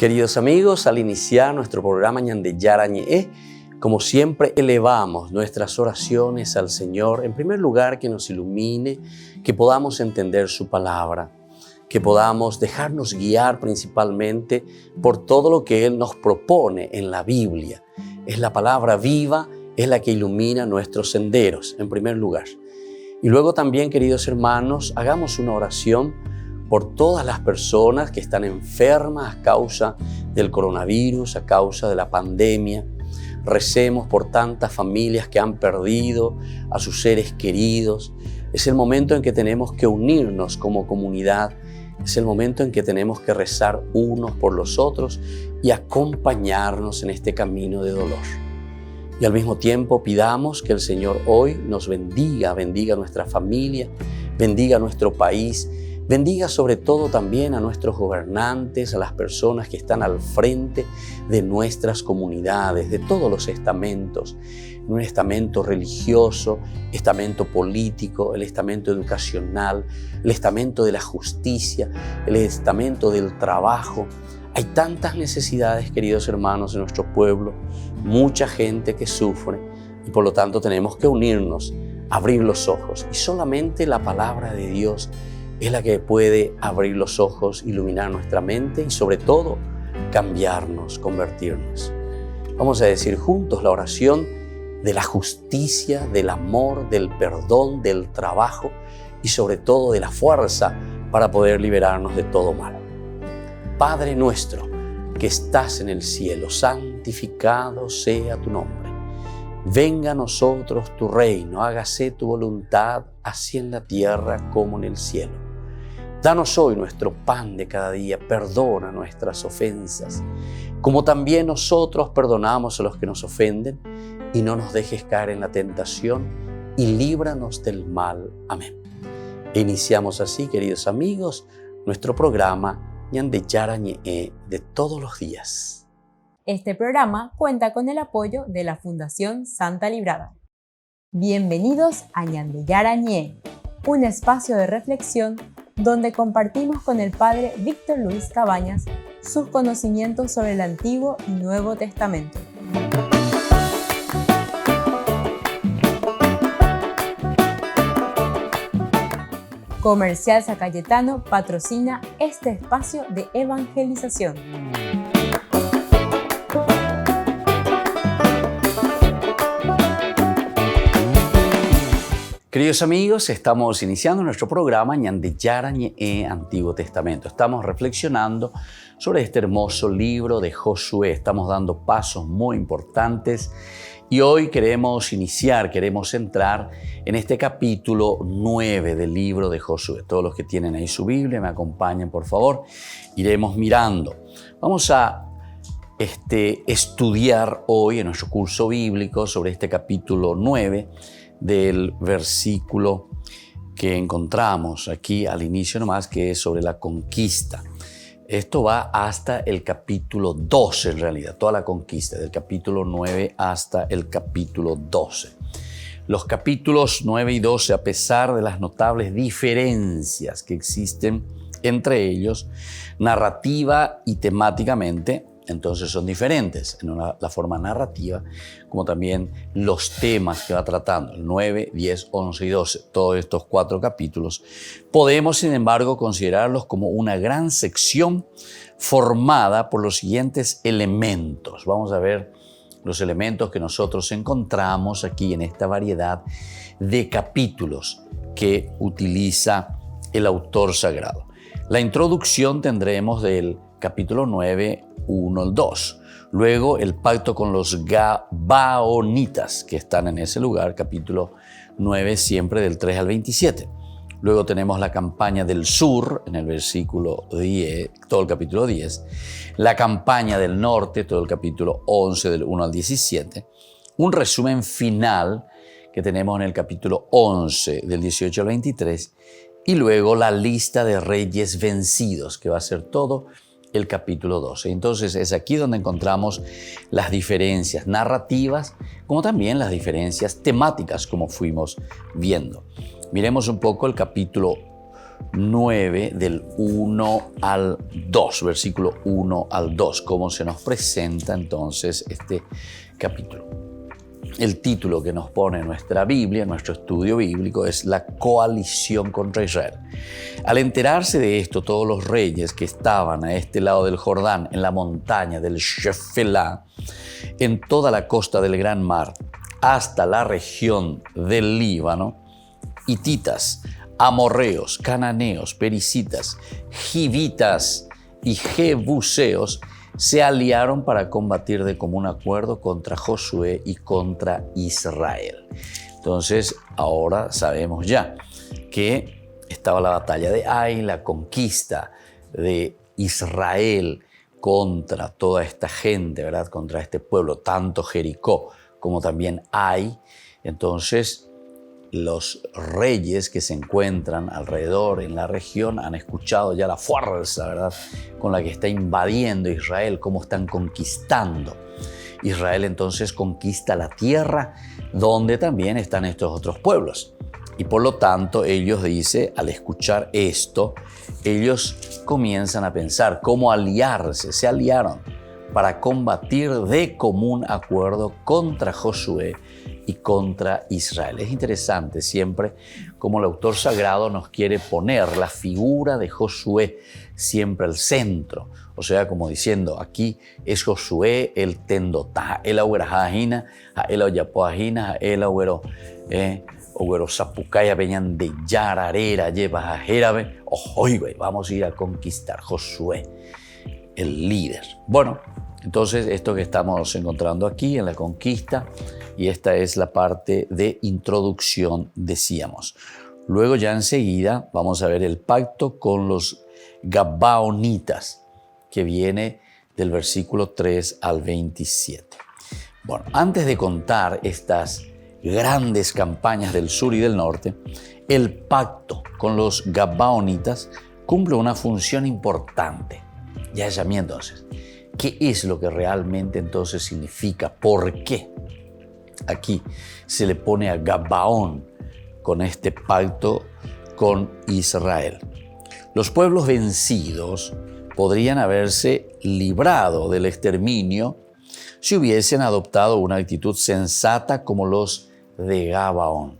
Queridos amigos, al iniciar nuestro programa Ñande Yarañe, como siempre elevamos nuestras oraciones al Señor, en primer lugar que nos ilumine, que podamos entender su palabra, que podamos dejarnos guiar principalmente por todo lo que Él nos propone en la Biblia. Es la palabra viva, es la que ilumina nuestros senderos, en primer lugar. Y luego también, queridos hermanos, hagamos una oración por todas las personas que están enfermas a causa del coronavirus, a causa de la pandemia. Recemos por tantas familias que han perdido a sus seres queridos. Es el momento en que tenemos que unirnos como comunidad. Es el momento en que tenemos que rezar unos por los otros y acompañarnos en este camino de dolor. Y al mismo tiempo pidamos que el Señor hoy nos bendiga nuestra familia, bendiga nuestro país, bendiga sobre todo también a nuestros gobernantes, a las personas que están al frente de nuestras comunidades, de todos los estamentos, un estamento religioso, estamento político, el estamento educacional, el estamento de la justicia, el estamento del trabajo. Hay tantas necesidades, queridos hermanos, en nuestro pueblo, mucha gente que sufre y por lo tanto tenemos que unirnos, abrir los ojos y solamente la palabra de Dios es la que puede abrir los ojos, iluminar nuestra mente y sobre todo cambiarnos, convertirnos. Vamos a decir juntos la oración de la justicia, del amor, del perdón, del trabajo y sobre todo de la fuerza para poder liberarnos de todo mal. Padre nuestro que estás en el cielo, santificado sea tu nombre. Venga a nosotros tu reino, hágase tu voluntad, así en la tierra como en el cielo. Danos hoy nuestro pan de cada día, perdona nuestras ofensas, como también nosotros perdonamos a los que nos ofenden, y no nos dejes caer en la tentación, y líbranos del mal. Amén. E iniciamos así, queridos amigos, nuestro programa Ñande Yarañe de todos los días. Este programa cuenta con el apoyo de la Fundación Santa Librada. Bienvenidos a Ñande Yarañe, un espacio de reflexión donde compartimos con el Padre Víctor Luis Cabañas sus conocimientos sobre el Antiguo y Nuevo Testamento. Comercial San Cayetano patrocina este espacio de evangelización. Queridos amigos, estamos iniciando nuestro programa Ñande Yarañe Antiguo Testamento. Estamos reflexionando sobre este hermoso libro de Josué. Estamos dando pasos muy importantes y hoy queremos entrar en este capítulo 9 del libro de Josué. Todos los que tienen ahí su Biblia, me acompañen por favor. Iremos mirando. Vamos a estudiar hoy en nuestro curso bíblico sobre este capítulo 9 del versículo que encontramos aquí al inicio nomás, que es sobre la conquista. Esto va hasta el capítulo 12 en realidad, toda la conquista, del capítulo 9 hasta el capítulo 12. Los capítulos 9 y 12, a pesar de las notables diferencias que existen entre ellos, narrativa y temáticamente, entonces son diferentes en la forma narrativa, como también los temas que va tratando, el 9, 10, 11 y 12, todos estos 4 capítulos. Podemos, sin embargo, considerarlos como una gran sección formada por los siguientes elementos. Vamos a ver los elementos que nosotros encontramos aquí en esta variedad de capítulos que utiliza el autor sagrado. La introducción tendremos del capítulo 9, 1 al 2. Luego el pacto con los Gabaonitas que están en ese lugar, capítulo 9, siempre del 3 al 27. Luego tenemos la campaña del sur, en el versículo 10, todo el capítulo 10. La campaña del norte, todo el capítulo 11, del 1 al 17. Un resumen final que tenemos en el capítulo 11, del 18 al 23. Y luego la lista de reyes vencidos, que va a ser todo el capítulo 12. Entonces es aquí donde encontramos las diferencias narrativas, como también las diferencias temáticas, como fuimos viendo. Miremos un poco el capítulo 9 del 1 al 2, versículo 1 al 2, cómo se nos presenta entonces este capítulo. El título que nos pone nuestra Biblia, nuestro estudio bíblico, es la coalición contra Israel. Al enterarse de esto, todos los reyes que estaban a este lado del Jordán, en la montaña del Shefelá, en toda la costa del Gran Mar, hasta la región del Líbano, hititas, amorreos, cananeos, pericitas, givitas y jebuseos se aliaron para combatir de común acuerdo contra Josué y contra Israel. Entonces, ahora sabemos ya que estaba la batalla de Ai, la conquista de Israel contra toda esta gente, ¿verdad? Contra este pueblo, tanto Jericó como también Ai. Entonces, los reyes que se encuentran alrededor en la región han escuchado ya la fuerza, ¿verdad?, con la que está invadiendo Israel, cómo están conquistando. Israel entonces conquista la tierra donde también están estos otros pueblos. Y por lo tanto, ellos, dice, al escuchar esto, ellos comienzan a pensar cómo aliarse. Se aliaron para combatir de común acuerdo contra Josué y contra Israel. Es interesante siempre cómo el autor sagrado nos quiere poner la figura de Josué siempre al centro. O sea, como diciendo, aquí es Josué el tendotá, el auerajajina, el auyapoajina, el auero zapucaya veñan de yararera, lleva a jerabe, ojoibe, vamos a ir a conquistar. Josué, el líder. Bueno, entonces esto que estamos encontrando aquí en la conquista, y esta es la parte de introducción, decíamos. Luego ya enseguida vamos a ver el pacto con los Gabaonitas, que viene del versículo 3 al 27. Bueno, antes de contar estas grandes campañas del sur y del norte, el pacto con los Gabaonitas cumple una función importante. Ya es a mí entonces. ¿Qué es lo que realmente entonces significa? ¿Por qué aquí se le pone a Gabaón con este pacto con Israel? Los pueblos vencidos podrían haberse librado del exterminio si hubiesen adoptado una actitud sensata como los de Gabaón.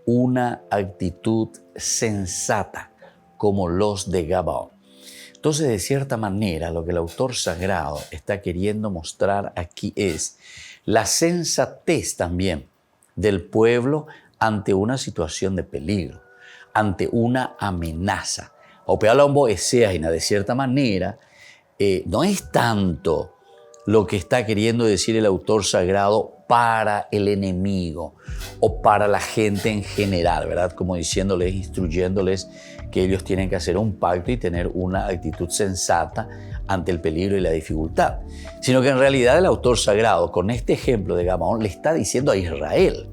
Una actitud sensata como los de Gabaón. Entonces, de cierta manera, lo que el autor sagrado está queriendo mostrar aquí es la sensatez también del pueblo ante una situación de peligro, ante una amenaza. Opealombo eseaina, de cierta manera, no es tanto lo que está queriendo decir el autor sagrado para el enemigo o para la gente en general, ¿verdad? Como diciéndoles, instruyéndoles que ellos tienen que hacer un pacto y tener una actitud sensata ante el peligro y la dificultad, sino que en realidad el autor sagrado, con este ejemplo de Gabaón, le está diciendo a Israel,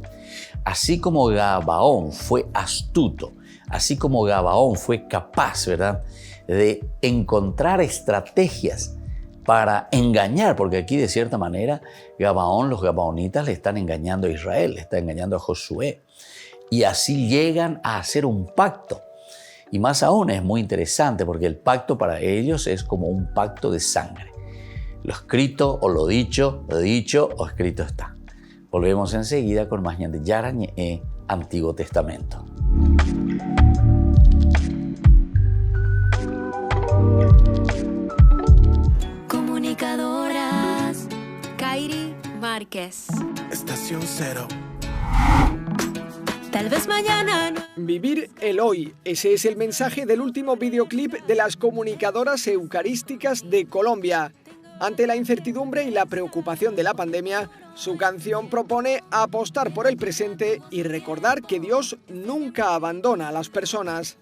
así como Gabaón fue astuto, así como Gabaón fue capaz, ¿verdad?, de encontrar estrategias para engañar, porque aquí de cierta manera Gabaón, los gabaonitas le están engañando a Israel, le están engañando a Josué, y así llegan a hacer un pacto. Y más aún es muy interesante porque el pacto para ellos es como un pacto de sangre. Lo escrito o lo dicho o escrito está. Volvemos enseguida con más Ñande Yarañe, Antiguo Testamento. Comunicadoras Kairi Márquez. Estación Cero. Tal vez mañana no. Vivir el hoy. Ese es el mensaje del último videoclip de las comunicadoras eucarísticas de Colombia. Ante la incertidumbre y la preocupación de la pandemia, su canción propone apostar por el presente y recordar que Dios nunca abandona a las personas.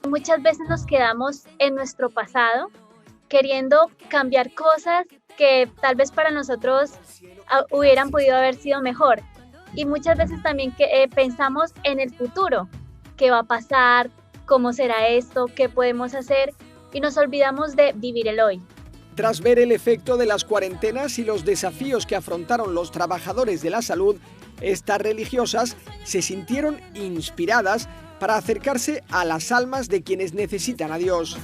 Muchas veces nos quedamos en nuestro pasado, queriendo cambiar cosas que tal vez para nosotros hubieran podido haber sido mejor. Y muchas veces también pensamos en el futuro, qué va a pasar, cómo será esto, qué podemos hacer, y nos olvidamos de vivir el hoy. Tras ver el efecto de las cuarentenas y los desafíos que afrontaron los trabajadores de la salud, estas religiosas se sintieron inspiradas para acercarse a las almas de quienes necesitan a Dios.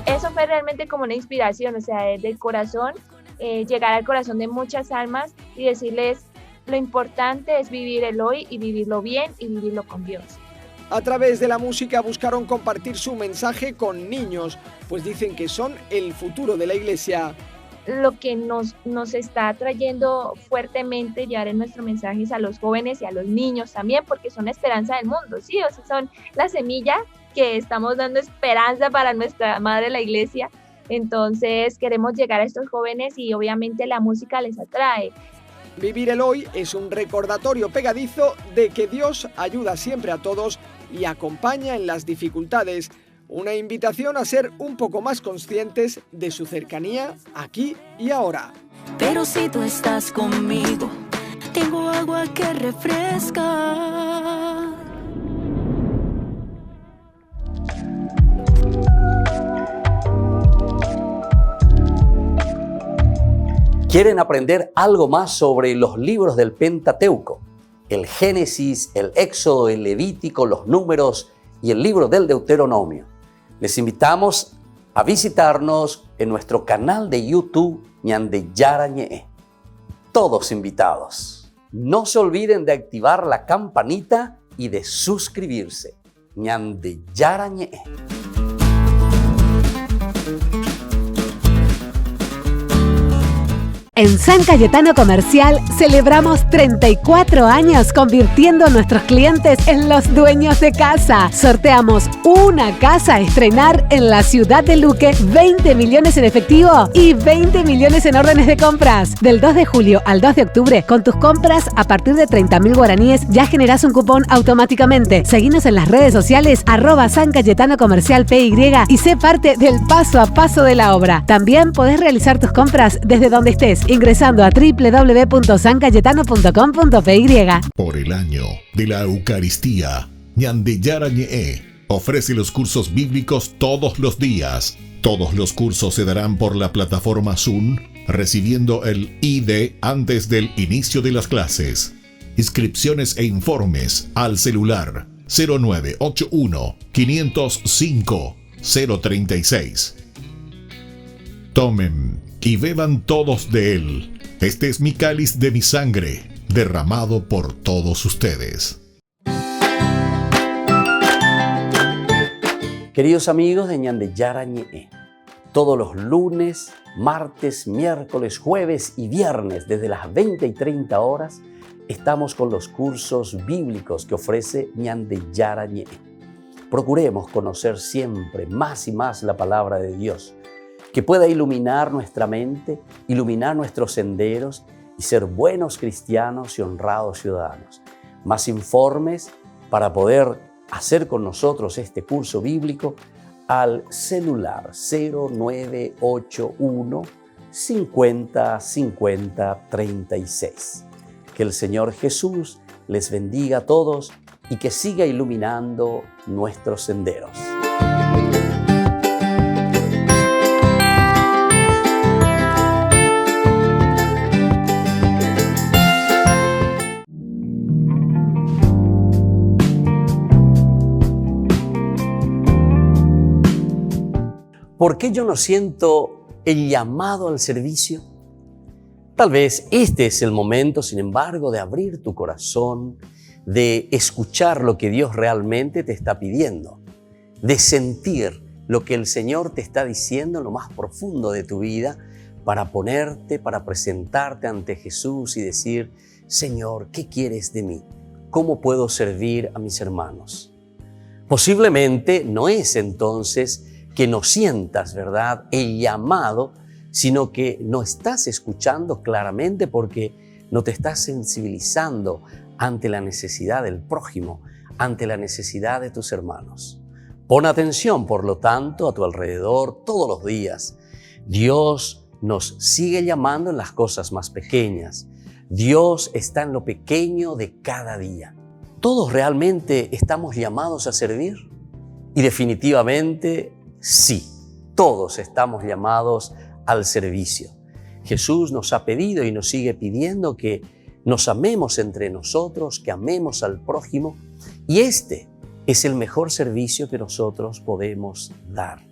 Eso fue realmente como una inspiración, o sea, del corazón, llegar al corazón de muchas almas y decirles lo importante es vivir el hoy y vivirlo bien y vivirlo con Dios. A través de la música buscaron compartir su mensaje con niños, pues dicen que son el futuro de la iglesia. Lo que nos está trayendo fuertemente llevar en nuestros mensajes a los jóvenes y a los niños también, porque son la esperanza del mundo, ¿sí? O sea, son la semilla que estamos dando esperanza para nuestra madre la iglesia. Entonces queremos llegar a estos jóvenes y obviamente la música les atrae. Vivir el hoy es un recordatorio pegadizo de que Dios ayuda siempre a todos y acompaña en las dificultades. Una invitación a ser un poco más conscientes de su cercanía aquí y ahora. Pero si tú estás conmigo, tengo agua que refresca. ¿Quieren aprender algo más sobre los libros del Pentateuco? El Génesis, el Éxodo, el Levítico, los Números y el libro del Deuteronomio. Les invitamos a visitarnos en nuestro canal de YouTube Ñande Yara Ñe. Todos invitados. No se olviden de activar la campanita y de suscribirse. Ñande Yara Ñe. En San Cayetano Comercial celebramos 34 años convirtiendo a nuestros clientes en los dueños de casa. Sorteamos una casa a estrenar en la ciudad de Luque, 20 millones en efectivo y 20 millones en órdenes de compras. Del 2 de julio al 2 de octubre, con tus compras a partir de 30.000 guaraníes ya generás un cupón automáticamente. Seguinos en las redes sociales @San Cayetano Comercial PY y sé parte del paso a paso de la obra. También podés realizar tus compras desde donde estés, ingresando a www.sancayetano.com.py. Por el año de la Eucaristía, Ñande Yara Ñe ofrece los cursos bíblicos todos los días. Todos los cursos se darán por la plataforma Zoom, recibiendo el ID antes del inicio de las clases. Inscripciones e informes al celular 0981 505 036. Tomen y beban todos de él. Este es mi cáliz de mi sangre, derramado por todos ustedes. Queridos amigos de Ñande Yara Ñe, todos los lunes, martes, miércoles, jueves y viernes desde las 20 y 30 horas estamos con los cursos bíblicos que ofrece Ñande Yara Ñe. Procuremos conocer siempre más y más la palabra de Dios, que pueda iluminar nuestra mente, iluminar nuestros senderos y ser buenos cristianos y honrados ciudadanos. Más informes para poder hacer con nosotros este curso bíblico al celular 0981 50 50 36. Que el Señor Jesús les bendiga a todos y que siga iluminando nuestros senderos. ¿Por qué yo no siento el llamado al servicio? Tal vez este es el momento, sin embargo, de abrir tu corazón, de escuchar lo que Dios realmente te está pidiendo, de sentir lo que el Señor te está diciendo en lo más profundo de tu vida, para ponerte, para presentarte ante Jesús y decir: Señor, ¿qué quieres de mí? ¿Cómo puedo servir a mis hermanos? Posiblemente no es entonces que no sientas, ¿verdad?, el llamado, sino que no estás escuchando claramente porque no te estás sensibilizando ante la necesidad del prójimo, ante la necesidad de tus hermanos. Pon atención, por lo tanto, a tu alrededor todos los días. Dios nos sigue llamando en las cosas más pequeñas. Dios está en lo pequeño de cada día. ¿Todos realmente estamos llamados a servir? Y definitivamente sí, todos estamos llamados al servicio. Jesús nos ha pedido y nos sigue pidiendo que nos amemos entre nosotros, que amemos al prójimo, y este es el mejor servicio que nosotros podemos dar.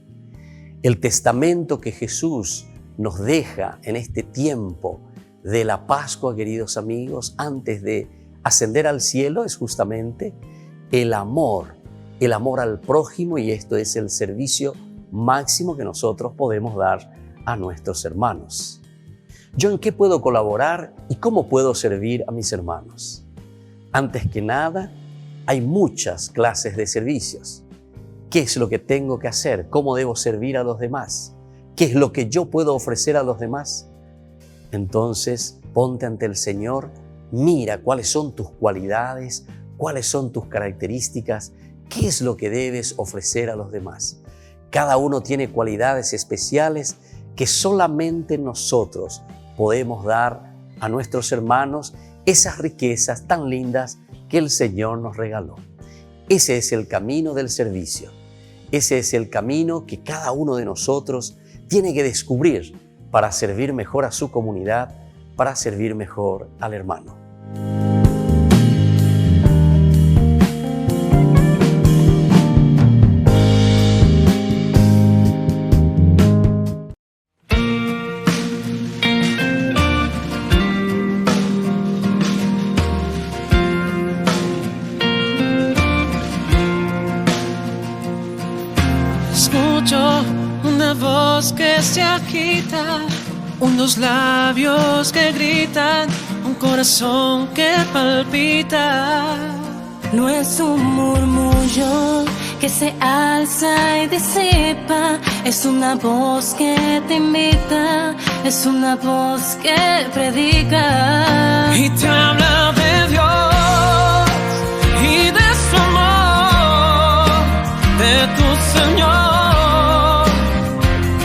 El testamento que Jesús nos deja en este tiempo de la Pascua, queridos amigos, antes de ascender al cielo, es justamente el amor al prójimo, y esto es el servicio máximo que nosotros podemos dar a nuestros hermanos. ¿Yo en qué puedo colaborar y cómo puedo servir a mis hermanos? Antes que nada, hay muchas clases de servicios. ¿Qué es lo que tengo que hacer? ¿Cómo debo servir a los demás? ¿Qué es lo que yo puedo ofrecer a los demás? Entonces, ponte ante el Señor, mira cuáles son tus cualidades, cuáles son tus características, qué es lo que debes ofrecer a los demás. Cada uno tiene cualidades especiales que solamente nosotros podemos dar a nuestros hermanos, esas riquezas tan lindas que el Señor nos regaló. Ese es el camino del servicio. Ese es el camino que cada uno de nosotros tiene que descubrir para servir mejor a su comunidad, para servir mejor al hermano. Escucho una voz que se agita, unos labios que gritan, un corazón que palpita. No es un murmullo que se alza y disipa, es una voz que te invita, es una voz que predica. Y te habla de Dios y de su amor, de tu Señor,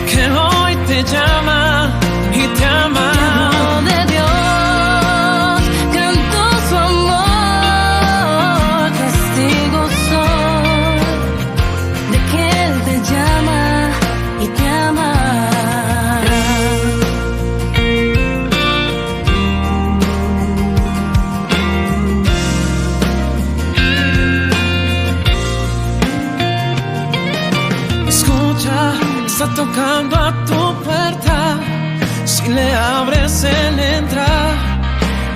que hoy te llama y te ama. Está tocando a tu puerta, si le abres él entra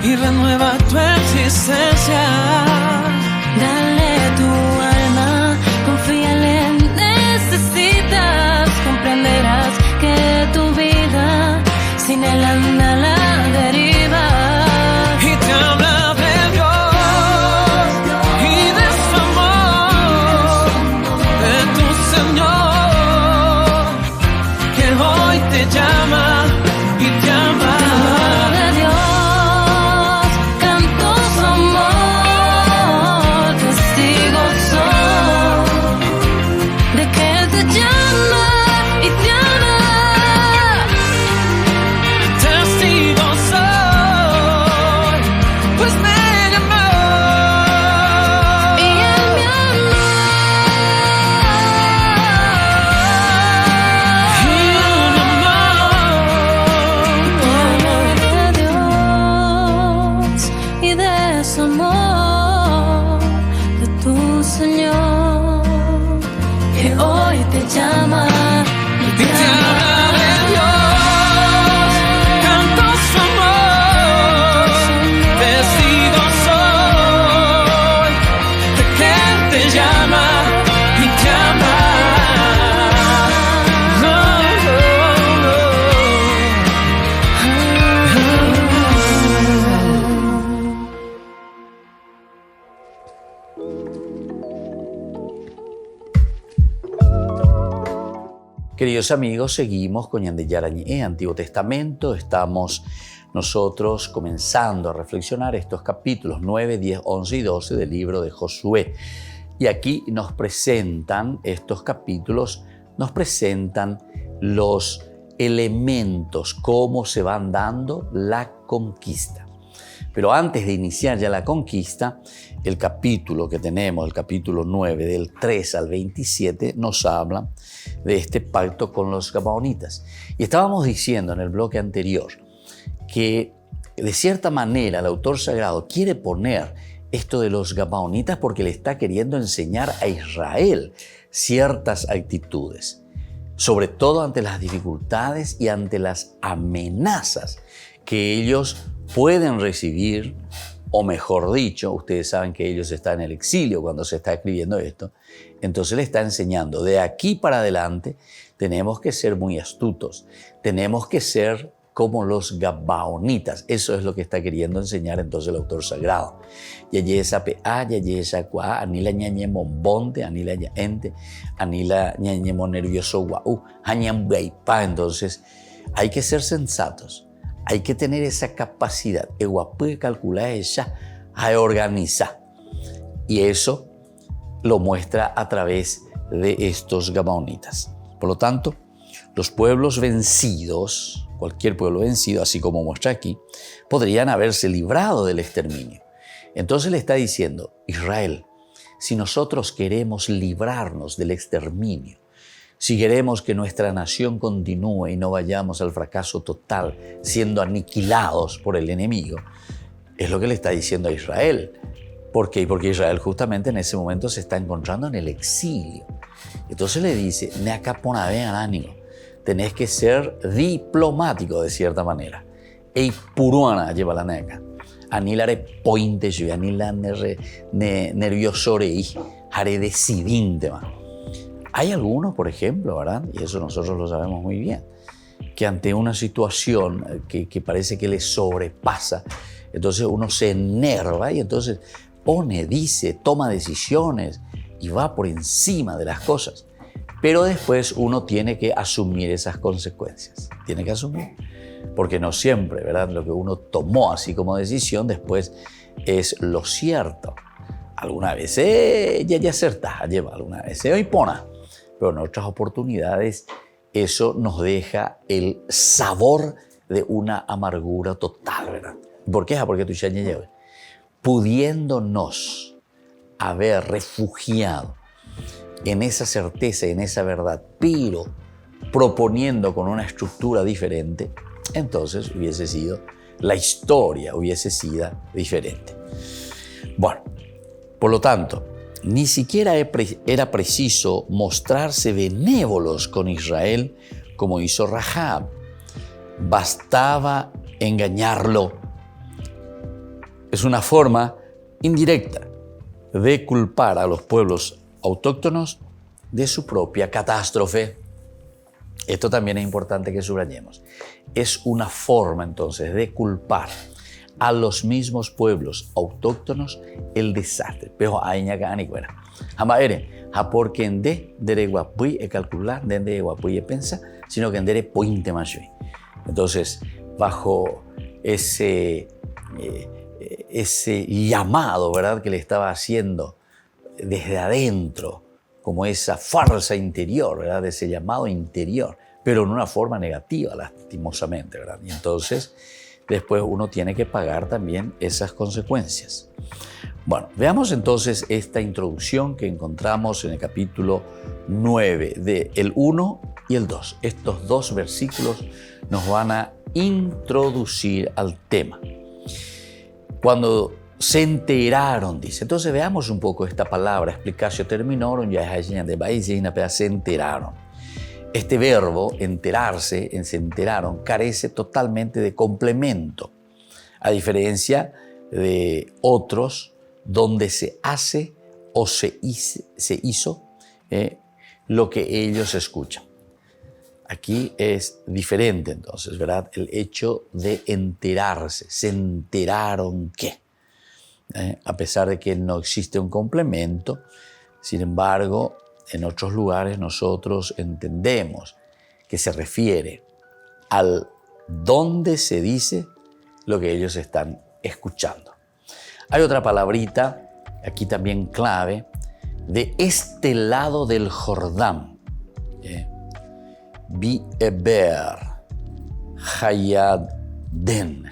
y renueva tu existencia. Dale tu alma, confíale, necesitas, comprenderás que tu vida sin él anda a la deriva. Y te habla de Dios y de su amor, de tu Señor, hoy te llama y te ama. De Dios, canto su amor, testigo soy de que Él te llama y te ama. Testigo soy, pues me llamó y Él me amó. Llama y te habla de Dios, canto su amor, testigo soy de que Él te llama y te ama. Queridos amigos, seguimos con Ñande Yarañé, Antiguo Testamento. Estamos nosotros comenzando a reflexionar estos capítulos 9, 10, 11 y 12 del libro de Josué. Y aquí nos presentan, estos capítulos, nos presentan los elementos, cómo se van dando la conquista. Pero antes de iniciar ya la conquista, el capítulo que tenemos, el capítulo 9, del 3 al 27, nos habla de este pacto con los gabaonitas. Y estábamos diciendo en el bloque anterior que de cierta manera el autor sagrado quiere poner esto de los gabaonitas porque le está queriendo enseñar a Israel ciertas actitudes, sobre todo ante las dificultades y ante las amenazas que ellos pueden recibir, o mejor dicho, ustedes saben que ellos están en el exilio cuando se está escribiendo esto, entonces le está enseñando, de aquí para adelante tenemos que ser muy astutos, tenemos que ser como los gabaonitas. Eso es lo que está queriendo enseñar entonces el autor sagrado. Yayesa PA, yayesa QA, anila ñañemo bonte, anila ñaente, anila ñañemo nervioso guau, hañambaipa. Entonces hay que ser sensatos, hay que tener esa capacidad, puede calcular ella, a organizar. Y eso lo muestra a través de estos gabaonitas. Por lo tanto, los pueblos vencidos, cualquier pueblo vencido, así como muestra aquí, podrían haberse librado del exterminio. Entonces le está diciendo, Israel, si nosotros queremos librarnos del exterminio, si queremos que nuestra nación continúe y no vayamos al fracaso total, siendo aniquilados por el enemigo, es lo que le está diciendo a Israel. ¿Por qué? Porque Israel justamente en ese momento se está encontrando en el exilio. Entonces le dice, tenés que ser diplomático de cierta manera. Ei puruana lleva la neca. Anilare pointe yo, anila nerviosore, haré decidinte. Hay algunos, por ejemplo, ¿verdad? Y eso nosotros lo sabemos muy bien, que ante una situación que parece que le sobrepasa, entonces uno se enerva y entonces dice, toma decisiones y va por encima de las cosas. Pero después uno tiene que asumir esas consecuencias. Tiene que asumir. Porque no siempre, ¿verdad? Lo que uno tomó así como decisión después es lo cierto. Alguna vez ya acertás, lleva alguna vez hoy pona. Pero en otras oportunidades eso nos deja el sabor de una amargura total, ¿verdad? ¿Por qué? Porque tú ya llevas. Pudiéndonos haber refugiado en esa certeza, en esa verdad, pero proponiendo con una estructura diferente, entonces hubiese sido, la historia hubiese sido diferente. Bueno, por lo tanto, ni siquiera era preciso mostrarse benévolos con Israel como hizo Rahab. Bastaba engañarlo. Es una forma indirecta de culpar a los pueblos autóctonos de su propia catástrofe. Esto también es importante que subrayemos. Es una forma entonces de culpar a los mismos pueblos autóctonos el desastre. Pero hay ñaca ni fuera. Jamaere, a porque en de guapuy e calcular, de guapuy e pensa, sino que en de pointe más. Entonces, bajo ese llamado, ¿verdad?, que le estaba haciendo desde adentro, como esa fuerza interior, ¿verdad?, ese llamado interior, pero en una forma negativa, lastimosamente, ¿verdad? Y entonces, después uno tiene que pagar también esas consecuencias. Bueno, veamos entonces esta introducción que encontramos en el capítulo 9, del 1 y el 2. Estos dos versículos nos van a introducir al tema. Cuando se enteraron, dice. Entonces veamos un poco esta palabra, explicación terminaron, ya es de país y se enteraron. Este verbo, enterarse, se enteraron, carece totalmente de complemento, a diferencia de otros donde se hace o se hizo lo que ellos escuchan. Aquí es diferente entonces, ¿verdad? El hecho de enterarse. ¿Se enteraron qué? A pesar de que no existe un complemento, sin embargo, en otros lugares nosotros entendemos que se refiere al donde se dice lo que ellos están escuchando. Hay otra palabrita, aquí también clave, de este lado del Jordán. Bi-eber, Hayadden.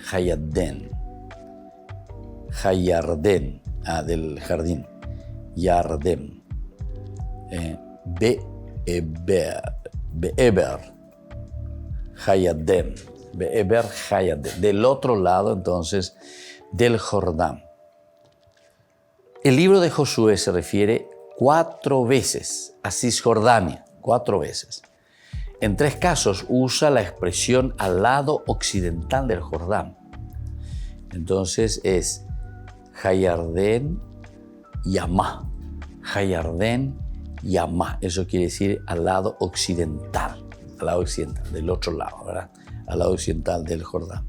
Hayardén, del jardín, Yardén, Be'eber, Hayardén, Be'eber, Hayardén, del otro lado entonces del Jordán. El libro de Josué se refiere 4 veces a Cisjordania, 4 veces. En 3 casos usa la expresión al lado occidental del Jordán. Entonces es Hayardén y Amá. Hayardén y Amá. Eso quiere decir al lado occidental, del otro lado, ¿verdad? Al lado occidental del Jordán.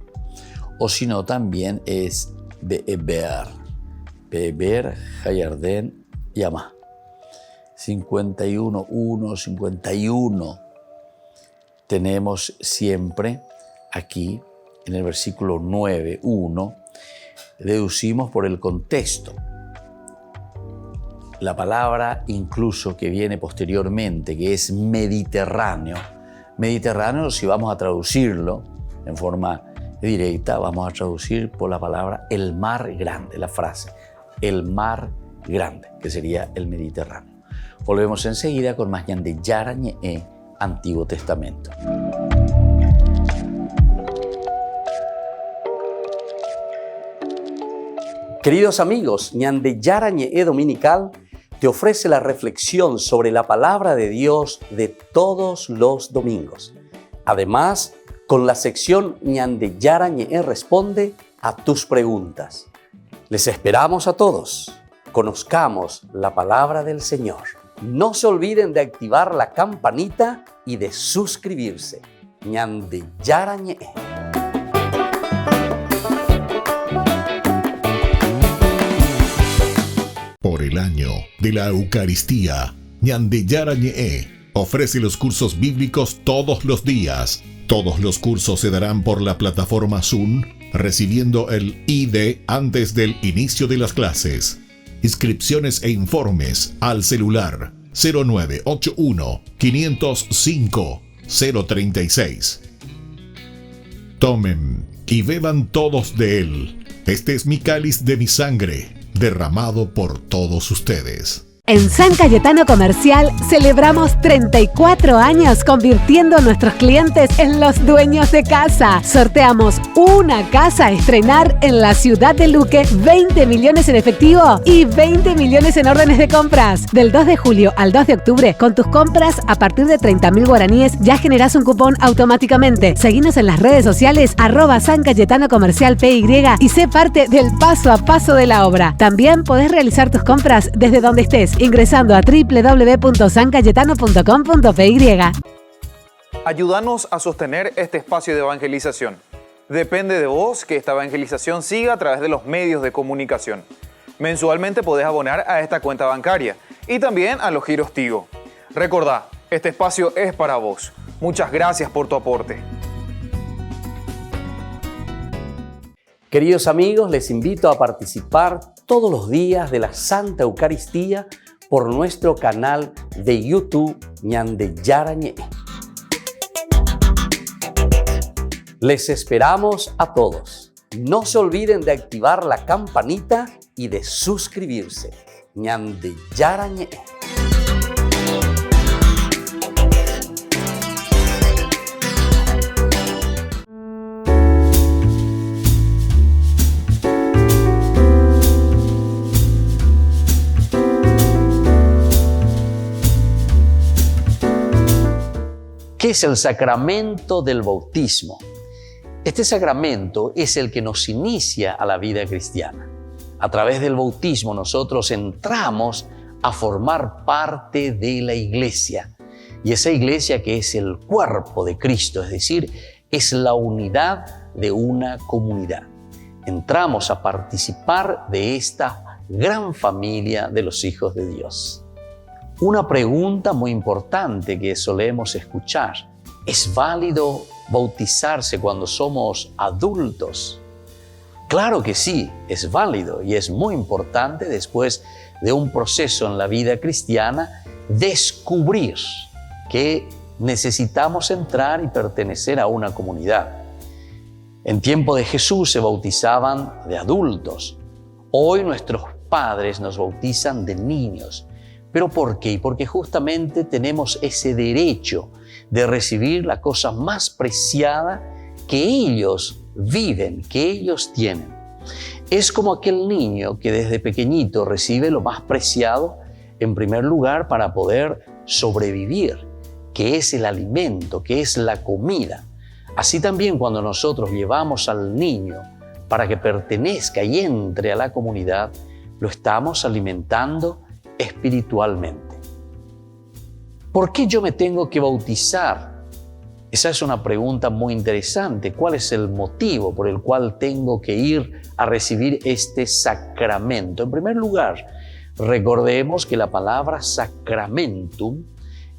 O si no, también es Be'eber, Hayardén y Amá. 51 tenemos siempre aquí en el versículo 9:1, deducimos por el contexto. La palabra incluso que viene posteriormente, que es Mediterráneo. Mediterráneo, si vamos a traducirlo en forma directa, vamos a traducir por la palabra el mar grande, la frase, el mar grande, que sería el Mediterráneo. Volvemos enseguida con más Ñande Yara Ñe'e, Antiguo Testamento. Queridos amigos, Ñande Yara Ñe'e Dominical te ofrece la reflexión sobre la palabra de Dios de todos los domingos. Además, con la sección Ñande Yara Ñe'e responde a tus preguntas. Les esperamos a todos. Conozcamos la palabra del Señor. No se olviden de activar la campanita y de suscribirse. Ñande Yara Ñe'e. Por el año de la Eucaristía, Ñande Yara Ñe'e ofrece los cursos bíblicos todos los días. Todos los cursos se darán por la plataforma Zoom, recibiendo el ID antes del inicio de las clases. Inscripciones e informes al celular 0981 505 036. Tomen y beban todos de él. Este es mi cáliz de mi sangre, derramado por todos ustedes. En San Cayetano Comercial celebramos 34 años convirtiendo a nuestros clientes en los dueños de casa. Sorteamos una casa a estrenar en la ciudad de Luque, 20 millones en efectivo y 20 millones en órdenes de compras. Del 2 de julio al 2 de octubre, con tus compras a partir de 30.000 guaraníes ya generás un cupón automáticamente. Seguinos en las redes sociales @San Cayetano Comercial PY y sé parte del paso a paso de la obra. También podés realizar tus compras desde donde estés, ingresando a www.sancayetano.com.py. Ayúdanos a sostener este espacio de evangelización. Depende de vos que esta evangelización siga a través de los medios de comunicación. Mensualmente podés abonar a esta cuenta bancaria y también a los giros Tigo. Recordá, este espacio es para vos. Muchas gracias por tu aporte. Queridos amigos, les invito a participar todos los días de la Santa Eucaristía por nuestro canal de YouTube Ñande Yara Ñe'e. Les esperamos a todos. No se olviden de activar la campanita y de suscribirse. Ñande Yara Ñe'e. ¿Qué es el sacramento del bautismo? Este sacramento es el que nos inicia a la vida cristiana. A través del bautismo nosotros entramos a formar parte de la iglesia. Y esa iglesia que es el cuerpo de Cristo, es decir, es la unidad de una comunidad. Entramos a participar de esta gran familia de los hijos de Dios. Una pregunta muy importante que solemos escuchar: ¿es válido bautizarse cuando somos adultos? Claro que sí, es válido y es muy importante después de un proceso en la vida cristiana descubrir que necesitamos entrar y pertenecer a una comunidad. En tiempo de Jesús se bautizaban de adultos. Hoy nuestros padres nos bautizan de niños. ¿Pero por qué? Porque justamente tenemos ese derecho de recibir la cosa más preciada que ellos viven, que ellos tienen. Es como aquel niño que desde pequeñito recibe lo más preciado, en primer lugar, para poder sobrevivir, que es el alimento, que es la comida. Así también cuando nosotros llevamos al niño para que pertenezca y entre a la comunidad, lo estamos alimentando espiritualmente. ¿Por qué yo me tengo que bautizar? Esa es una pregunta muy interesante. ¿Cuál es el motivo por el cual tengo que ir a recibir este sacramento? En primer lugar, recordemos que la palabra sacramentum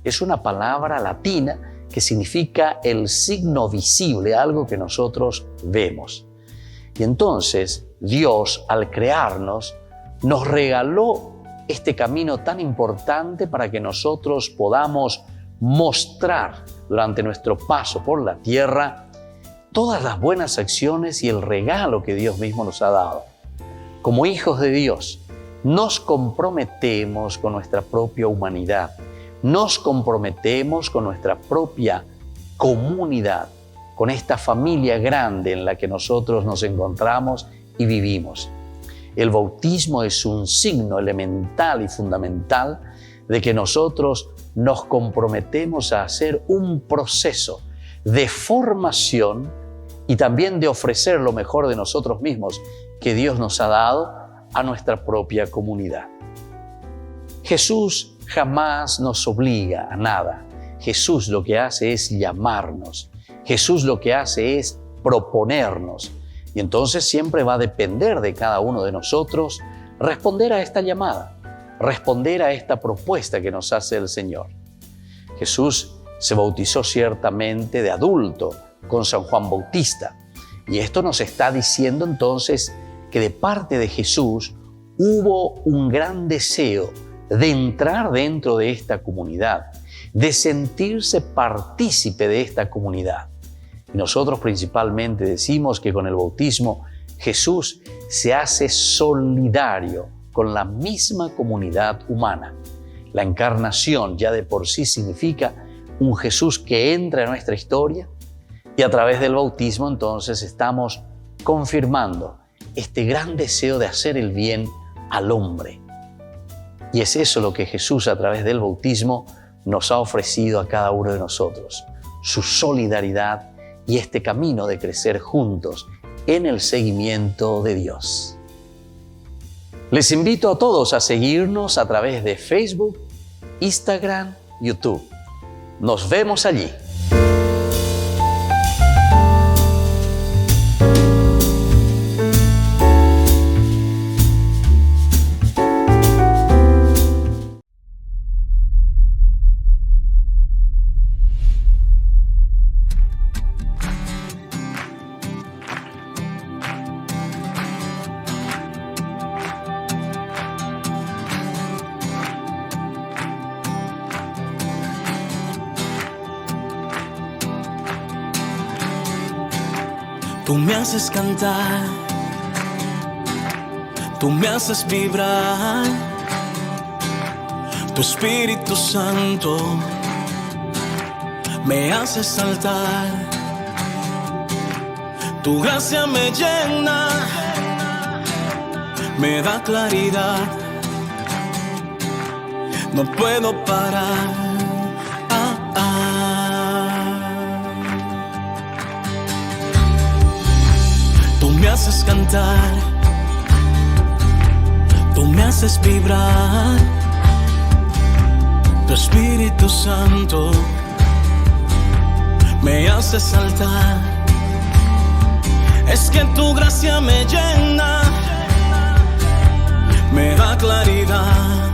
es una palabra latina que significa el signo visible, algo que nosotros vemos. Y entonces Dios, al crearnos, nos regaló este camino tan importante para que nosotros podamos mostrar durante nuestro paso por la tierra todas las buenas acciones y el regalo que Dios mismo nos ha dado. Como hijos de Dios, nos comprometemos con nuestra propia humanidad, nos comprometemos con nuestra propia comunidad, con esta familia grande en la que nosotros nos encontramos y vivimos. El bautismo es un signo elemental y fundamental de que nosotros nos comprometemos a hacer un proceso de formación y también de ofrecer lo mejor de nosotros mismos que Dios nos ha dado a nuestra propia comunidad. Jesús jamás nos obliga a nada. Jesús lo que hace es llamarnos. Jesús lo que hace es proponernos. Y entonces siempre va a depender de cada uno de nosotros responder a esta llamada, responder a esta propuesta que nos hace el Señor. Jesús se bautizó ciertamente de adulto con San Juan Bautista. Y esto nos está diciendo entonces que de parte de Jesús hubo un gran deseo de entrar dentro de esta comunidad, de sentirse partícipe de esta comunidad. Y nosotros principalmente decimos que con el bautismo Jesús se hace solidario con la misma comunidad humana. La encarnación ya de por sí significa un Jesús que entra en nuestra historia y a través del bautismo entonces estamos confirmando este gran deseo de hacer el bien al hombre. Y es eso lo que Jesús a través del bautismo nos ha ofrecido a cada uno de nosotros, su solidaridad y este camino de crecer juntos en el seguimiento de Dios. Les invito a todos a seguirnos a través de Facebook, Instagram, YouTube. Nos vemos allí. Tú me haces cantar, tú me haces vibrar, tu Espíritu Santo me hace saltar, tu gracia me llena, me da claridad, no puedo parar. Tú me haces cantar, tú me haces vibrar, tu Espíritu Santo me hace saltar. Es que tu gracia me llena, me da claridad,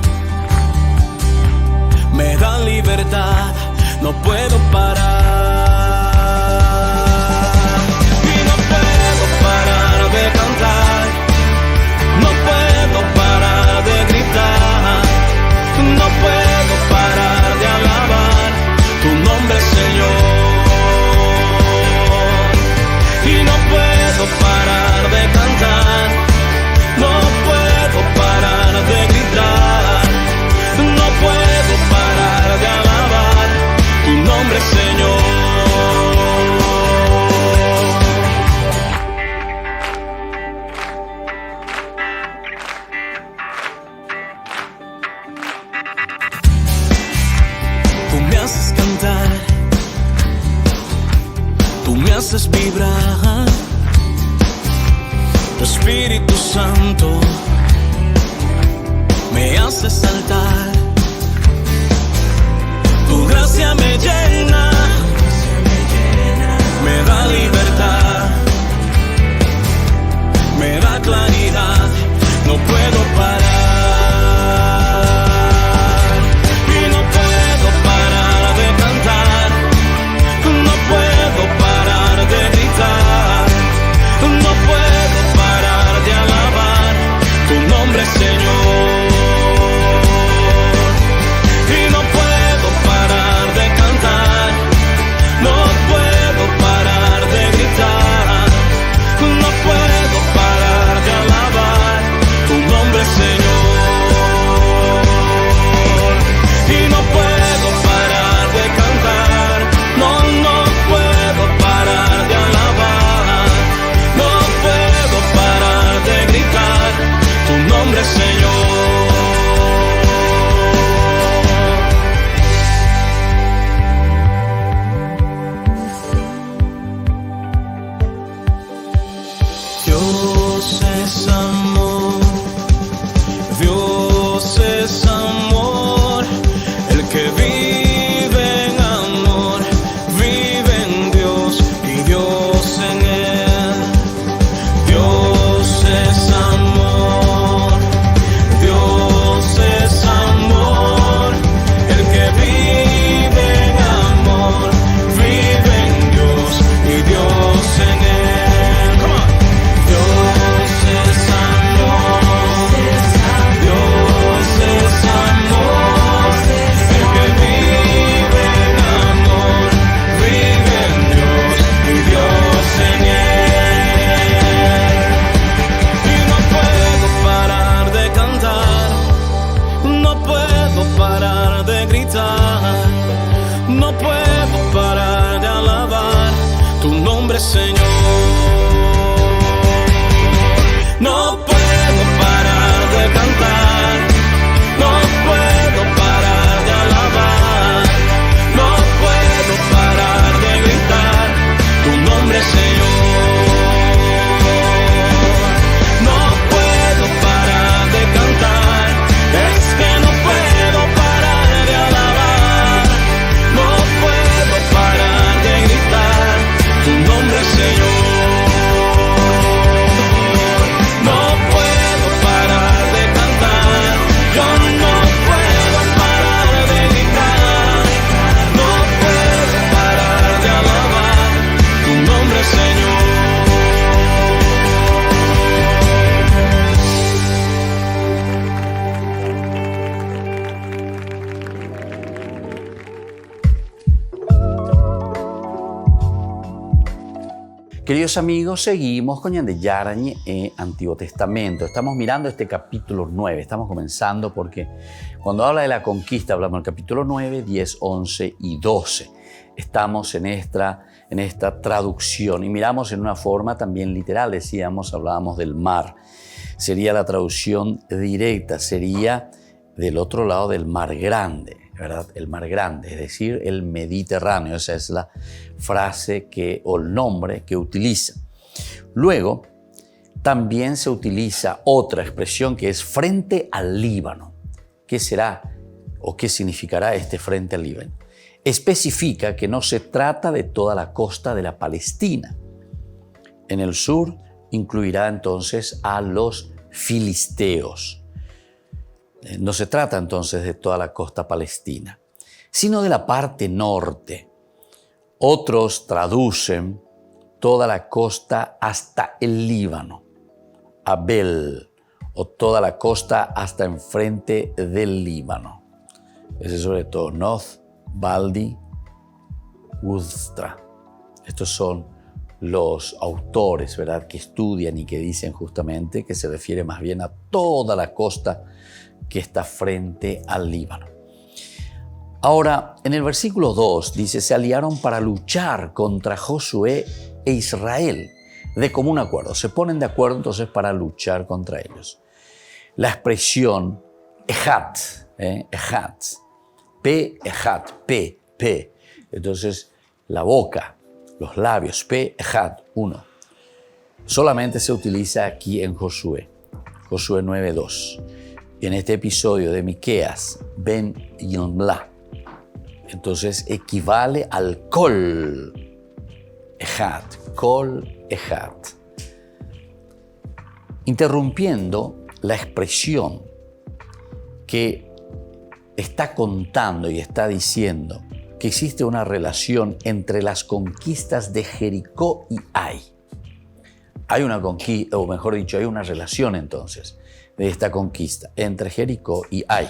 me da libertad, no puedo parar. De cantar, no puedo parar de gritar, no puedo parar de alabar tu nombre, Señor, y no puedo parar de cantar, no puedo haces vibrar, tu Espíritu Santo me hace saltar, tu gracia me llena, me da libertad, me da claridad, no puedo parar. Y no puedo parar de cantar, no puedo parar de gritar, no puedo parar de alabar tu nombre, Señor. Y no puedo parar de cantar, no puedo parar de gritar, no puedo parar de alabar tu nombre, Señor. Y no puedo parar de cantar, no puedo parar de alabar, no puedo parar de gritar tu nombre, Señor. Dios es amor, Dios es amor, el que vive en amor, vive en Dios y Dios en él. Dios es amor, Dios es amor, el que vive en amor, vive en Dios y Dios en él. Dios es amor, Dios es amor, el que vive en amor, vive en Dios y Dios en él. Y no puedo parar de cantar, no puedo parar de gritar, no puedo parar de alabar tu nombre, Señor. No puedo parar de cantar, no puedo parar de alabar, no puedo parar de gritar tu nombre, Señor. No puedo parar de cantar, es que no puedo parar de alabar, no puedo parar de gritar tu nombre, Señor. No puedo parar de cantar, yo no puedo parar de gritar, no puedo parar de alabar tu nombre, Señor. Queridos amigos, seguimos con Ñande Yarañe Antiguo Testamento. Estamos mirando este capítulo 9. Estamos comenzando porque cuando habla de la conquista hablamos del capítulo 9, 10, 11 y 12. Estamos en esta traducción y miramos en una forma también literal. Hablábamos del mar. Sería la traducción directa, sería del otro lado del mar grande, ¿verdad? El mar grande, es decir, el Mediterráneo. Esa es la frase o el nombre que utiliza. Luego, también se utiliza otra expresión que es frente al Líbano. ¿Qué será o qué significará este frente al Líbano? Especifica que no se trata de toda la costa de la Palestina. En el sur incluirá entonces a los filisteos. No se trata entonces de toda la costa palestina, sino de la parte norte. Otros traducen toda la costa hasta el Líbano, Abel, o toda la costa hasta enfrente del Líbano. Ese es sobre todo Noz, Baldi, Uztra. Estos son los autores, ¿verdad?, que estudian y que dicen justamente que se refiere más bien a toda la costa que está frente al Líbano. Ahora, en el versículo 2 dice, se aliaron para luchar contra Josué e Israel de común acuerdo. Se ponen de acuerdo entonces para luchar contra ellos. La expresión ejat, P. Entonces, la boca, los labios, pe, ejad, uno. Solamente se utiliza aquí en Josué 9:2. Y en este episodio de Miqueas, ben Yimla, entonces equivale al kol ejad, interrumpiendo la expresión que está contando y está diciendo que existe una relación entre las conquistas de Jericó y Ai. Hay una conquista, o mejor dicho, hay una relación entonces de esta conquista entre Jericó y Ai.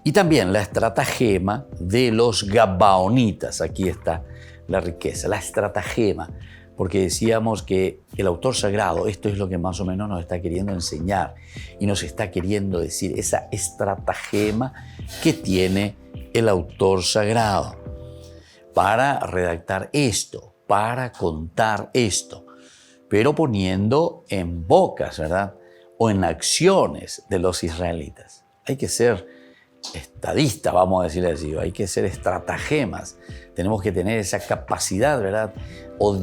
Y también la estratagema de los Gabaonitas. Aquí está la riqueza, la estratagema, porque decíamos que el autor sagrado, esto es lo que más o menos nos está queriendo enseñar y nos está queriendo decir, esa estratagema que tiene el autor sagrado para redactar esto, para contar esto, pero poniendo en bocas, ¿verdad? O en acciones de los israelitas. Hay que ser estadista, vamos a decirle así, hay que ser estratagemas, tenemos que tener esa capacidad, ¿verdad? O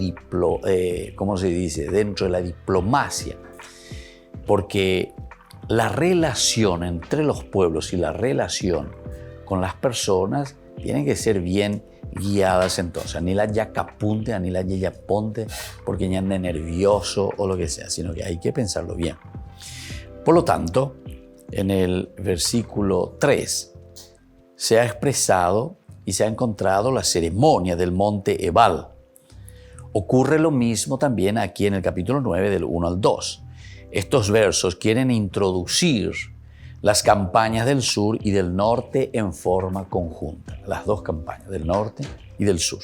¿cómo se dice? Dentro de la diplomacia, porque la relación entre los pueblos y la relación con las personas tienen que ser bien guiadas entonces. Ni la yacapunte, ni la yayaponte, porque ya ande nervioso o lo que sea, sino que hay que pensarlo bien. Por lo tanto, en el versículo 3 se ha expresado y se ha encontrado la ceremonia del monte Ebal. Ocurre lo mismo también aquí en el capítulo 9 del 1 al 2. Estos versos quieren introducir las campañas del sur y del norte en forma conjunta, las dos campañas, del norte y del sur,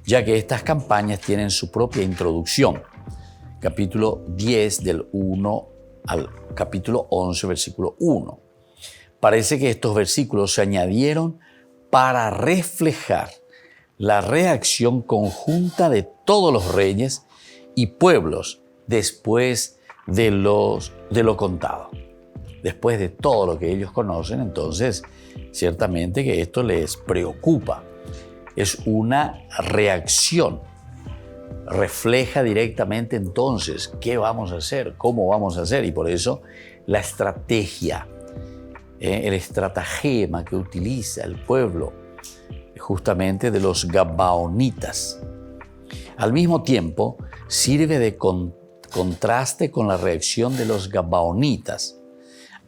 ya que estas campañas tienen su propia introducción. Capítulo 10 del 1 al capítulo 11, versículo 1. Parece que estos versículos se añadieron para reflejar la reacción conjunta de todos los reyes y pueblos después de lo contado. Después de todo lo que ellos conocen, entonces, ciertamente que esto les preocupa. Es una reacción. Refleja directamente entonces qué vamos a hacer, cómo vamos a hacer, y por eso la estrategia, el estratagema que utiliza el pueblo justamente de los Gabaonitas. Al mismo tiempo, sirve de contraste con la reacción de los Gabaonitas.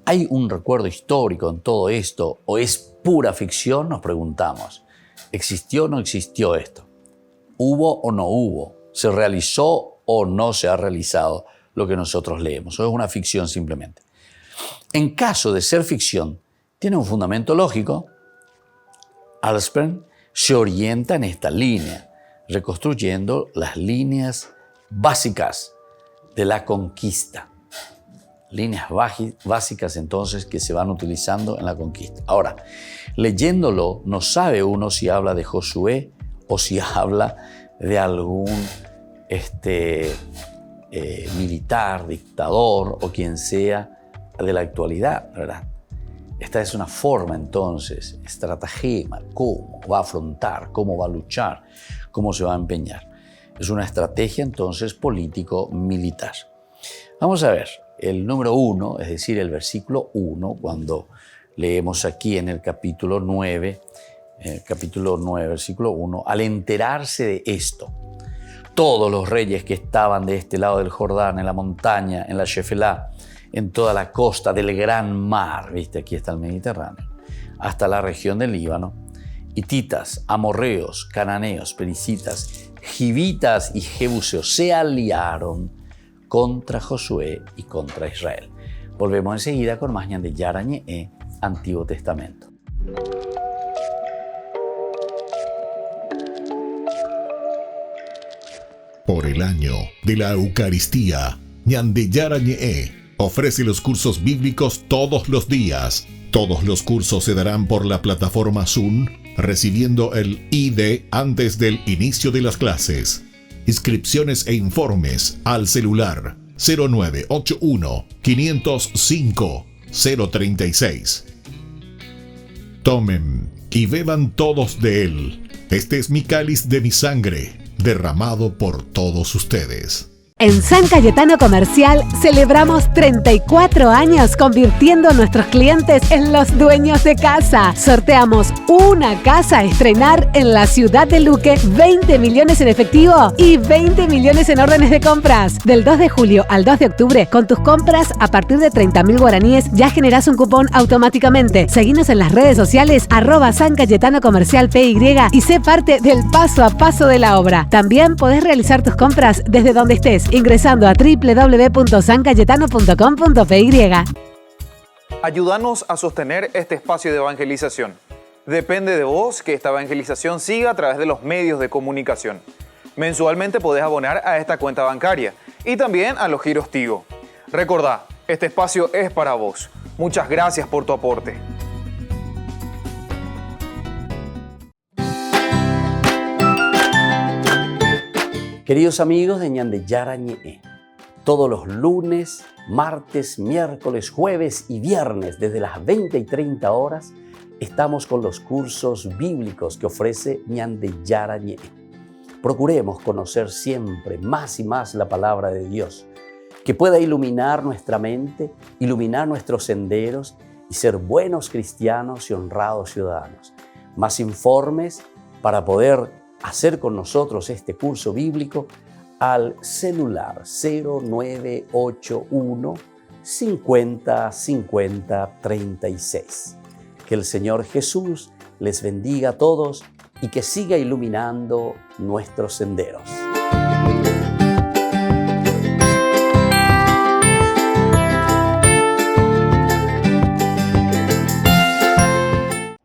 ¿Hay un recuerdo histórico en todo esto o es pura ficción? Nos preguntamos. ¿Existió o no existió esto? ¿Hubo o no hubo? ¿Se realizó o no se ha realizado lo que nosotros leemos? ¿O es una ficción simplemente? En caso de ser ficción, tiene un fundamento lógico. Alspern se orienta en esta línea, reconstruyendo las líneas básicas de la conquista. Líneas básicas entonces que se van utilizando en la conquista. Ahora, leyéndolo, no sabe uno si habla de Josué o si habla de algún militar, dictador o quien sea de la actualidad, ¿verdad? Esta es una forma entonces, estratagema, cómo va a afrontar, cómo va a luchar, cómo se va a empeñar. Es una estrategia entonces político-militar. Vamos a ver el número 1, es decir, el versículo 1, cuando leemos aquí en el capítulo 9, versículo 1, al enterarse de esto, todos los reyes que estaban de este lado del Jordán, en la montaña, en la Shefelá, en toda la costa del gran mar, ¿viste? Aquí está el Mediterráneo, hasta la región del Líbano, hititas, amorreos, cananeos, pericitas, givitas y jebuseos se aliaron contra Josué y contra Israel. Volvemos enseguida con más de Yarañe, Antiguo Testamento. Por el año de la Eucaristía, Ñande Yarañe ofrece los cursos bíblicos todos los días. Todos los cursos se darán por la plataforma Zoom, recibiendo el ID antes del inicio de las clases. Inscripciones e informes al celular 0981 505 036. Tomen y beban todos de él. Este es mi cáliz de mi sangre, derramado por todos ustedes. En San Cayetano Comercial celebramos 34 años convirtiendo a nuestros clientes en los dueños de casa. Sorteamos una casa a estrenar en la ciudad de Luque, 20 millones en efectivo y 20 millones en órdenes de compras. Del 2 de julio al 2 de octubre, con tus compras a partir de 30.000 guaraníes ya generás un cupón automáticamente. Seguinos en las redes sociales @San Cayetano Comercial PY y sé parte del paso a paso de la obra. También podés realizar tus compras desde donde estés, ingresando a www.sancayetano.com.py. Ayúdanos a sostener este espacio de evangelización. Depende de vos que esta evangelización siga a través de los medios de comunicación. Mensualmente podés abonar a esta cuenta bancaria y también a los giros Tigo. Recordá, este espacio es para vos. Muchas gracias por tu aporte. Queridos amigos de Ñande Yarañe, todos los lunes, martes, miércoles, jueves y viernes desde las 20 y 30 horas estamos con los cursos bíblicos que ofrece Ñande Yarañe. Procuremos conocer siempre más y más la palabra de Dios, que pueda iluminar nuestra mente, iluminar nuestros senderos y ser buenos cristianos y honrados ciudadanos. Más informes para poder hacer con nosotros este curso bíblico al celular 0981 50 50 36. Que el Señor Jesús les bendiga a todos y que siga iluminando nuestros senderos.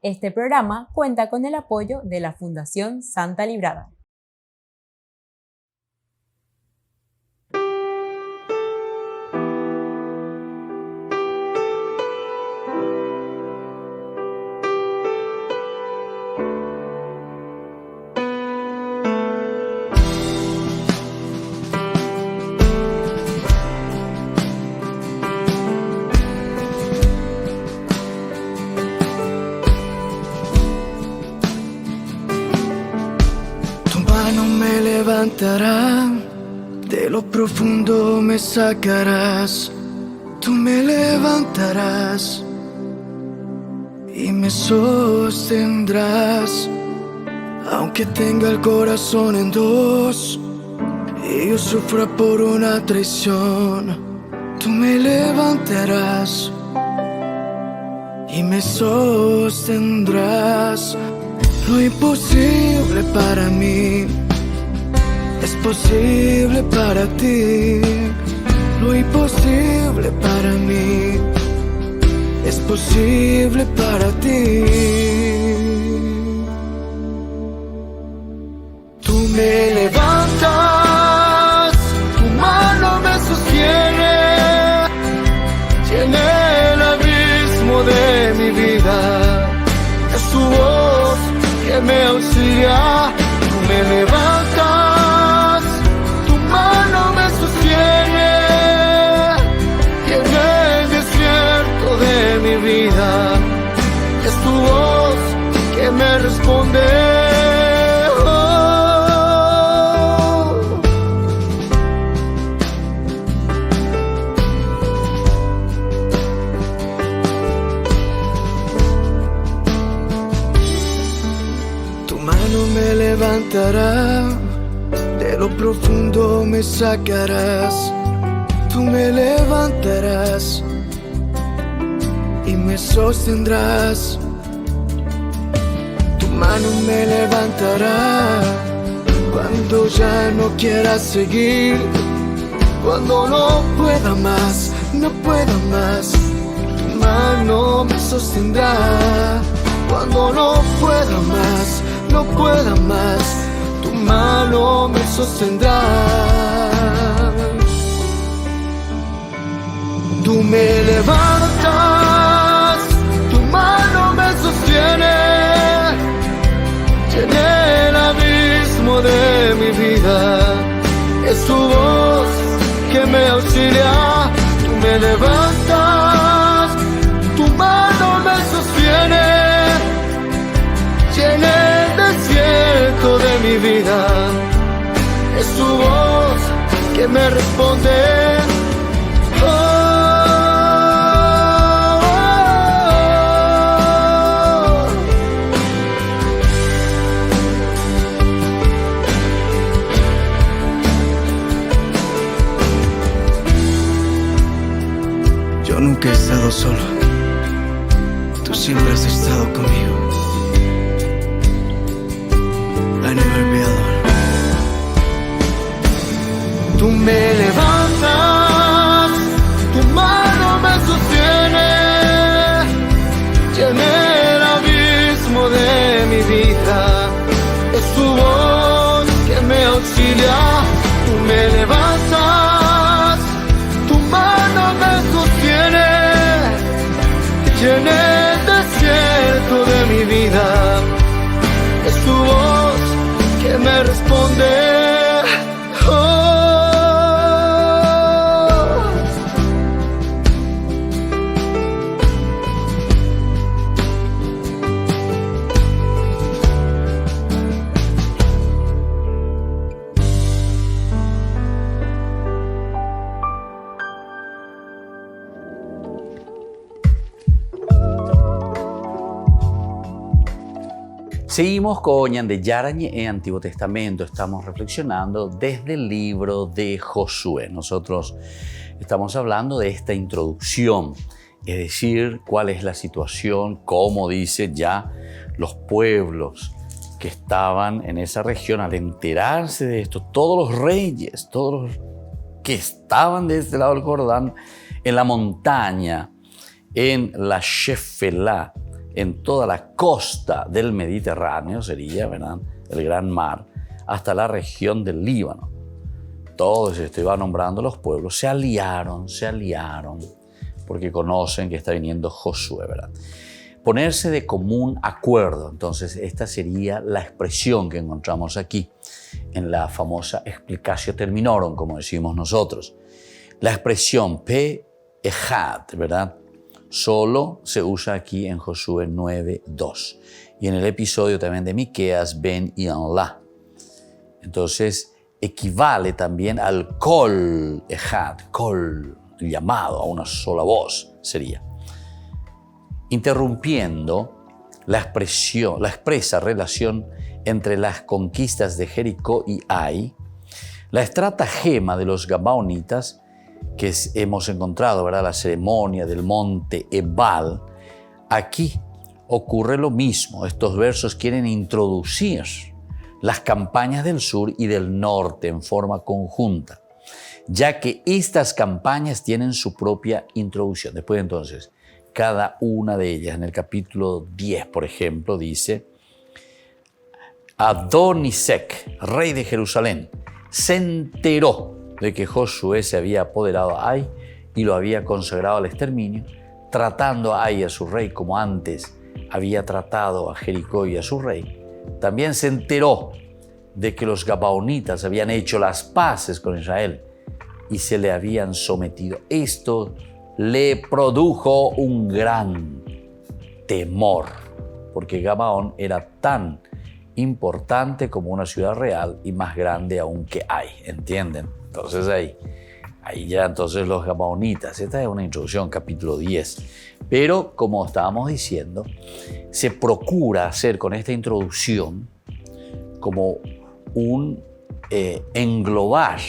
Este programa cuenta con el apoyo de la Fundación Santa Librada. De lo profundo me sacarás, tú me levantarás y me sostendrás. Aunque tenga el corazón en dos y yo sufra por una traición, tú me levantarás y me sostendrás. Lo imposible para mí es posible para ti. Lo imposible para mí es posible para ti. Tú me levantas, tu mano me sostiene, llena el abismo de mi vida. Es tu voz que me auxilia. Tú me levantas, tu mano me sostiene, y en el desierto de mi vida es tu voz que me responde. Tu mano me levantará, de lo profundo me sacarás. Tú me levantarás y me sostendrás. Tu mano me levantará cuando ya no quiera seguir, cuando no pueda más, no pueda más. Tu mano me sostendrá cuando no pueda más, no pueda más. Tu mano me sostendrá. Tú me levantas, tu mano me sostiene, llena el abismo de mi vida. Es tu voz que me auxilia. Tú me levantas, tu mano me sostiene, llena el desierto de mi vida. que me responde. Yo nunca he estado solo, tú siempre has estado conmigo. I never be alone. Tú me levantas, tu mano me sostiene, llené el abismo de mi vida. Es tu voz que me auxilia. Tú me levantas, tu mano me sostiene, llené el desierto de mi vida. Es tu voz que me responde. Seguimos con Ñande Yarañe en Antiguo Testamento. Estamos reflexionando desde el libro de Josué. Nosotros estamos hablando de esta introducción, es decir, cuál es la situación, cómo dice ya los pueblos que estaban en esa región al enterarse de esto, todos los reyes, todos los que estaban de este lado del Jordán, en la montaña, en la Shefelá, en toda la costa del Mediterráneo, sería, ¿verdad?, el Gran Mar, hasta la región del Líbano. Todos, esto iba nombrando los pueblos, se aliaron, porque conocen que está viniendo Josué, ¿verdad? Ponerse de común acuerdo. Entonces, esta sería la expresión que encontramos aquí, en la famosa explicatio terminorum, como decimos nosotros. La expresión pe ejad, ¿verdad?, solo se usa aquí en Josué 9:2 y en el episodio también de Miqueas ben y Anla. Entonces equivale también al kol ejad, kol, llamado a una sola voz sería. Interrumpiendo la expresa relación entre las conquistas de Jericó y Ai, la estratagema de los gabaonitas que hemos encontrado, ¿verdad?, la ceremonia del monte Ebal, aquí ocurre lo mismo. Estos versos quieren introducir las campañas del sur y del norte en forma conjunta, ya que estas campañas tienen su propia introducción. Después entonces, cada una de ellas, en el capítulo 10, por ejemplo, dice: Adonisec, rey de Jerusalén, se enteró de que Josué se había apoderado a Ai y lo había consagrado al exterminio, tratando a Ai y a su rey como antes había tratado a Jericó y a su rey. También se enteró de que los gabaonitas habían hecho las paces con Israel y se le habían sometido. Esto le produjo un gran temor, porque Gabaón era tan importante como una ciudad real y más grande aún que Ai, ¿entienden? Entonces ahí ya entonces los gabaonitas, esta es una introducción, capítulo 10. Pero como estábamos diciendo, se procura hacer con esta introducción como un englobar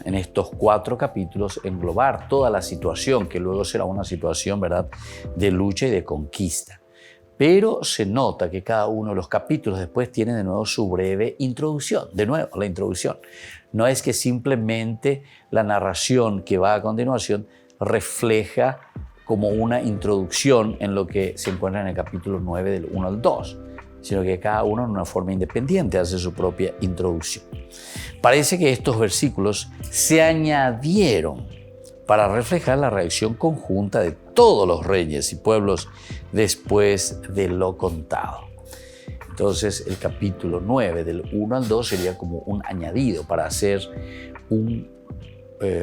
en estos 4 capítulos, englobar toda la situación, que luego será una situación, ¿verdad?, de lucha y de conquista. Pero se nota que cada uno de los capítulos después tiene de nuevo su breve introducción. De nuevo, la introducción. No es que simplemente la narración que va a continuación refleja como una introducción en lo que se encuentra en el capítulo 9 del 1 al 2, sino que cada uno en una forma independiente hace su propia introducción. Parece que estos versículos se añadieron para reflejar la reacción conjunta de todos los reyes y pueblos después de lo contado. Entonces, el capítulo 9, del 1 al 2, sería como un añadido para hacer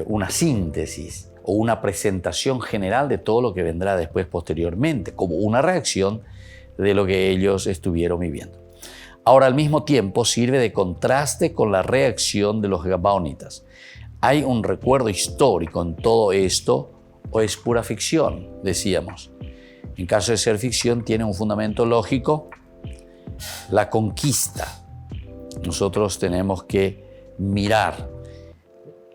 una síntesis o una presentación general de todo lo que vendrá después posteriormente, como una reacción de lo que ellos estuvieron viviendo. Ahora, al mismo tiempo, sirve de contraste con la reacción de los gabaonitas. ¿Hay un recuerdo histórico en todo esto o es pura ficción? Decíamos. En caso de ser ficción, tiene un fundamento lógico, la conquista. Nosotros tenemos que mirar.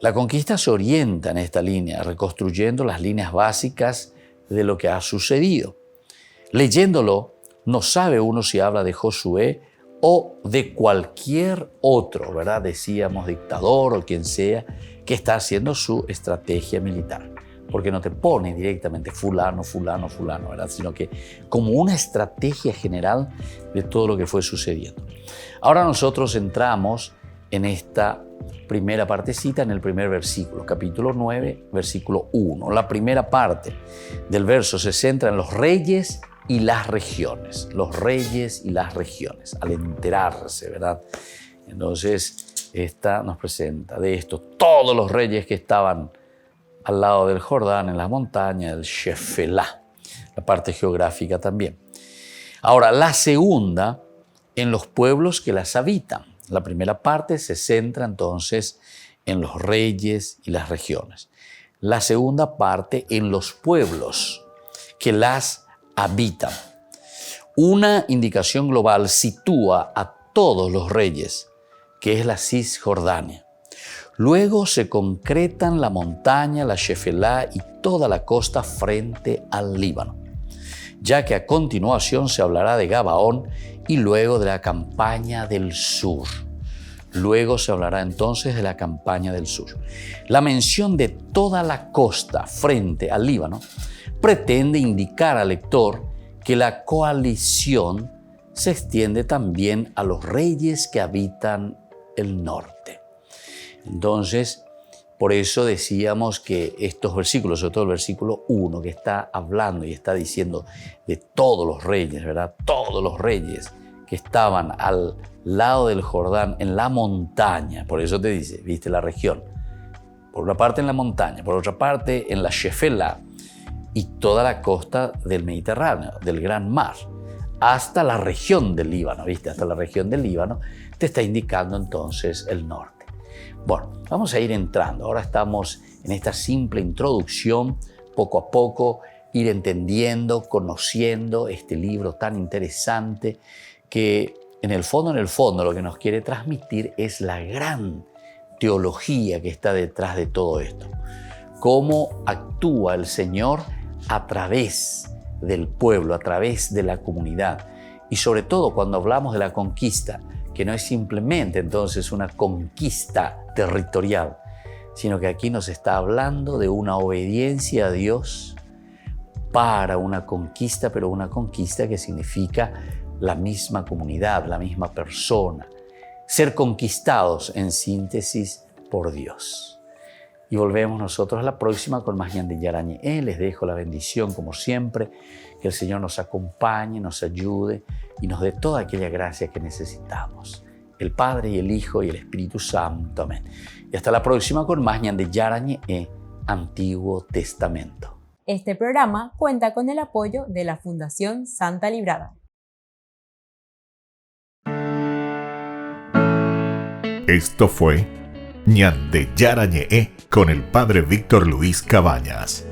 La conquista se orienta en esta línea, reconstruyendo las líneas básicas de lo que ha sucedido. Leyéndolo, no sabe uno si habla de Josué o de cualquier otro, ¿verdad? Decíamos dictador o quien sea que está haciendo su estrategia militar. Porque no te pone directamente fulano, ¿verdad? Sino que como una estrategia general de todo lo que fue sucediendo. Ahora nosotros entramos en esta primera partecita, en el primer versículo, capítulo 9, versículo 1. La primera parte del verso se centra en los reyes y las regiones. Los reyes y las regiones, al enterarse, ¿verdad? Entonces, esta nos presenta de esto todos los reyes que estaban al lado del Jordán, en las montañas, el Shefelá, la parte geográfica también. Ahora, la segunda, en los pueblos que las habitan. La primera parte se centra entonces en los reyes y las regiones. La segunda parte en los pueblos que las habitan. Una indicación global sitúa a todos los reyes, que es la Cisjordania. Luego se concretan la montaña, la Shefelá y toda la costa frente al Líbano, ya que a continuación se hablará de Gabaón y luego de la campaña del sur. Luego se hablará entonces de la campaña del sur. La mención de toda la costa frente al Líbano pretende indicar al lector que la coalición se extiende también a los reyes que habitan el norte. Entonces, por eso decíamos que estos versículos, sobre todo el versículo 1, que está hablando y está diciendo de todos los reyes, ¿verdad? Todos los reyes que estaban al lado del Jordán, en la montaña. Por eso te dice, viste la región. Por una parte en la montaña, por otra parte en la Shefelá y toda la costa del Mediterráneo, del Gran Mar, hasta la región del Líbano, viste, hasta la región del Líbano, te está indicando entonces el norte. Bueno, vamos a ir entrando. Ahora estamos en esta simple introducción, poco a poco, ir entendiendo, conociendo este libro tan interesante que en el fondo, lo que nos quiere transmitir es la gran teología que está detrás de todo esto. Cómo actúa el Señor a través del pueblo, a través de la comunidad. Y sobre todo cuando hablamos de la conquista, que no es simplemente entonces una conquista territorial, sino que aquí nos está hablando de una obediencia a Dios para una conquista, pero una conquista que significa la misma comunidad, la misma persona, ser conquistados en síntesis por Dios. Y volvemos nosotros a la próxima con más Ñande Yarañe. Les dejo la bendición como siempre, que el Señor nos acompañe, nos ayude y nos dé toda aquella gracia que necesitamos. El Padre y el Hijo y el Espíritu Santo. Amén. Y hasta la próxima con más Ñande Yarañe, Antiguo Testamento. Este programa cuenta con el apoyo de la Fundación Santa Librada. Esto fue Ñande Yarañe con el Padre Víctor Luis Cabañas.